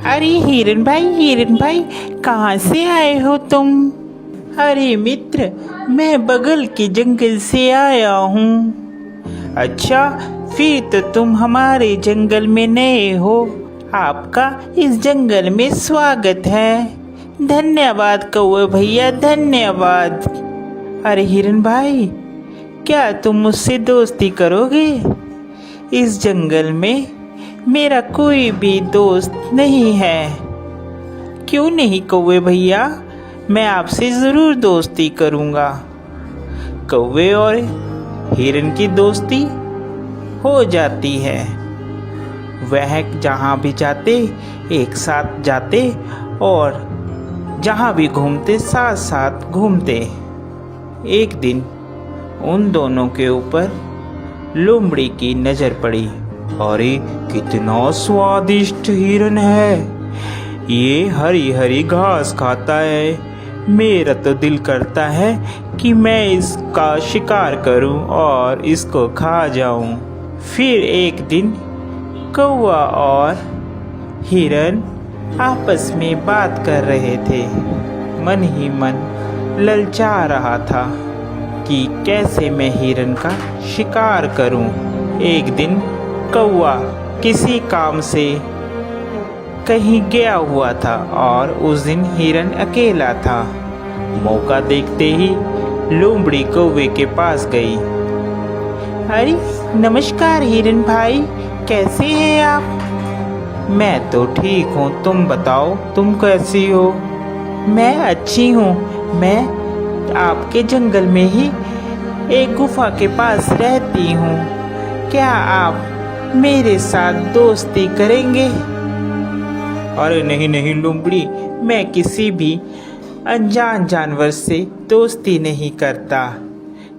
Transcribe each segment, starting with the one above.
अरे हिरन भाई, कहाँ से आए हो तुम? अरे मित्र, मैं बगल के जंगल से आया हूँ। अच्छा, फिर तो तुम हमारे जंगल में नए हो। आपका इस जंगल में स्वागत है। धन्यवाद कौवे भैया, धन्यवाद। अरे हिरन भाई, क्या तुम मुझसे दोस्ती करोगे? इस जंगल में मेरा कोई भी दोस्त नहीं है। क्यों नहीं कौवे भैया, मैं आपसे ज़रूर दोस्ती करूँगा। कौवे और हिरन की दोस्ती हो जाती है। वह जहाँ भी जाते एक साथ जाते और जहाँ भी घूमते साथ साथ घूमते। एक दिन उन दोनों के ऊपर लोमड़ी की नज़र पड़ी। अरे कितना स्वादिष्ट हिरन है, ये हरी हरी घास खाता है। मेरा तो दिल करता है कि मैं इसका शिकार करूं और इसको खा जाऊं। फिर एक दिन कौवा और हिरन आपस में बात कर रहे थे। मन ही मन ललचा रहा था कि कैसे मैं हिरन का शिकार करूं। एक दिन कौवा किसी काम से कहीं गया हुआ था और उस दिन हिरन अकेला था। मौका देखते ही लोमड़ी कौवे के पास गई। अरे नमस्कार हिरन भाई, कैसे हैं आप? मैं तो ठीक हूँ, तुम बताओ तुम कैसी हो? मैं अच्छी हूँ। मैं आपके जंगल में ही एक गुफा के पास रहती हूँ। क्या आप मेरे साथ दोस्ती करेंगे? अरे नहीं नहीं लोमड़ी, मैं किसी भी अनजान जानवर से दोस्ती नहीं करता।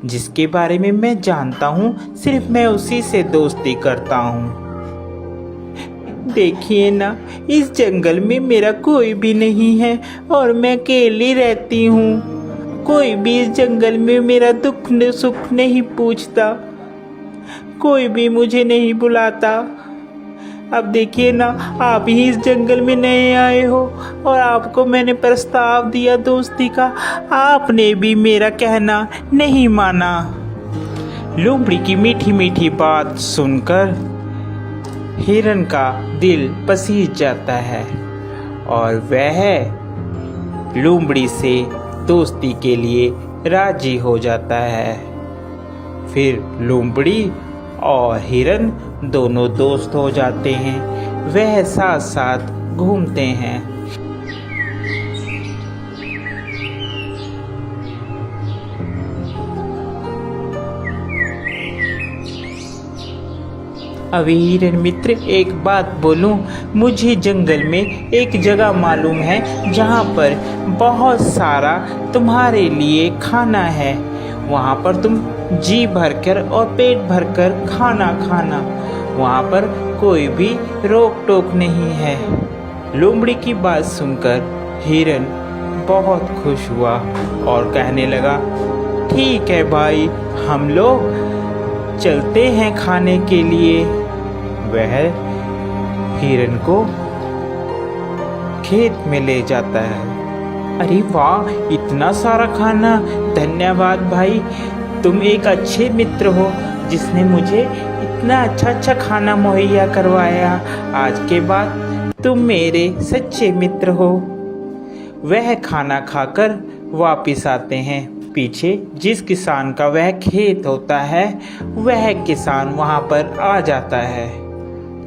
जिसके बारे में मैं जानता हूँ सिर्फ मैं उसी से दोस्ती करता हूँ। देखिए ना, इस जंगल में मेरा कोई भी नहीं है और मैं अकेली रहती हूँ। कोई भी इस जंगल में मेरा दुख सुख नहीं पूछता, कोई भी मुझे नहीं बुलाता। अब देखिए ना, आप ही इस जंगल में नए आए हो और आपको मैंने प्रस्ताव दिया दोस्ती का, आपने भी मेरा कहना नहीं माना। लोमड़ी की मीठी मीठी बात सुनकर हिरन का दिल पसीज जाता है और वह लोमड़ी से दोस्ती के लिए राजी हो जाता है। फिर लोमड़ी और हिरन दोनों दोस्त हो जाते हैं। वह साथ साथ घूमते हैं। अभी हिरन मित्र, एक बात बोलूं, मुझे जंगल में एक जगह मालूम है जहाँ पर बहुत सारा तुम्हारे लिए खाना है। वहाँ पर तुम जी भरकर और पेट भरकर खाना खाना, वहाँ पर कोई भी रोक टोक नहीं है। लोमड़ी की बात सुनकर हिरन बहुत खुश हुआ और कहने लगा, ठीक है भाई, हम लोग चलते हैं खाने के लिए। वह हिरन को खेत में ले जाता है। अरे वाह, इतना सारा खाना! धन्यवाद भाई, तुम एक अच्छे मित्र हो जिसने मुझे इतना अच्छा खाना मुहैया करवाया। आज के बाद तुम मेरे सच्चे मित्र हो। वह खाना खाकर वापिस आते हैं। पीछे जिस किसान का वह खेत होता है, वह किसान वहाँ पर आ जाता है।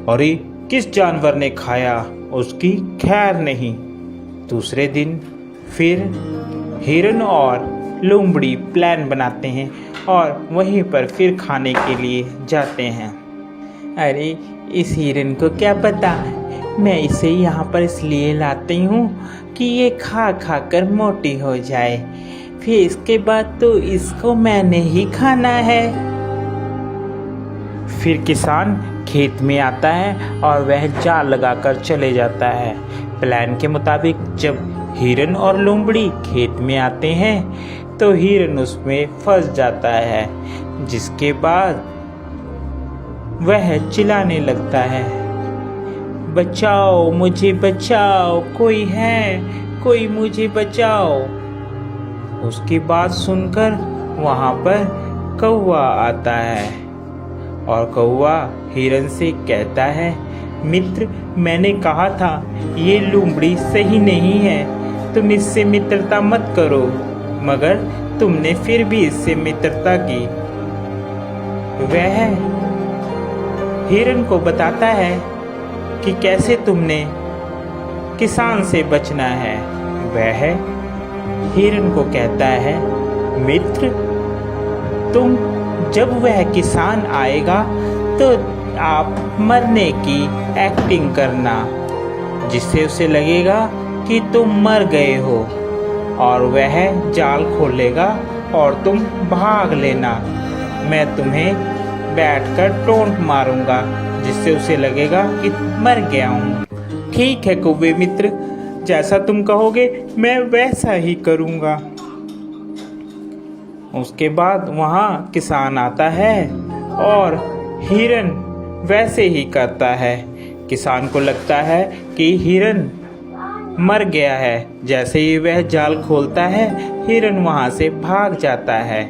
अरे किस जानवर ने खाया, उसकी खैर नहीं। दूसरे दिन फिर हिरन और लोमड़ी प्लान बनाते हैं और वहीं पर फिर खाने के लिए जाते हैं। अरे इस हिरन को क्या पता, मैं इसे यहाँ पर इसलिए लाती हूँ कि ये खा खा कर मोटी हो जाए, फिर इसके बाद तो इसको मैंने ही खाना है। फिर किसान खेत में आता है और वह जाल लगाकर चले जाता है। प्लान के मुताबिक जब हिरन और लोमड़ी खेत में आते हैं तो हिरन उसमें फंस जाता है, जिसके बाद वह चिल्लाने लगता है, बचाओ, मुझे बचाओ, कोई है, कोई मुझे बचाओ। उसकी बात सुनकर वहाँ पर कौवा आता है और कौवा हिरन से कहता है, मित्र, मैंने कहा था ये लोमड़ी सही नहीं है, तुम इससे मित्रता मत करो, मगर तुमने फिर भी इससे मित्रता की। वह हिरन को बताता है कि कैसे तुमने किसान से बचना है। वह हिरन को कहता है, मित्र, तुम जब वह किसान आएगा तो आप मरने की एक्टिंग करना, जिससे उसे लगेगा कि तुम मर गए हो, और वह जाल खोलेगा और तुम भाग लेना। मैं तुम्हें बैठकर टोंट मारूंगा, जिससे उसे लगेगा कि मर गया हूँ। ठीक है कौवे मित्र, जैसा तुम कहोगे मैं वैसा ही करूँगा। उसके बाद वहाँ किसान आता है और हिरन वैसे ही करता है। किसान को लगता है कि हिरन मर गया है। जैसे ही वह जाल खोलता है, हिरन वहाँ से भाग जाता है।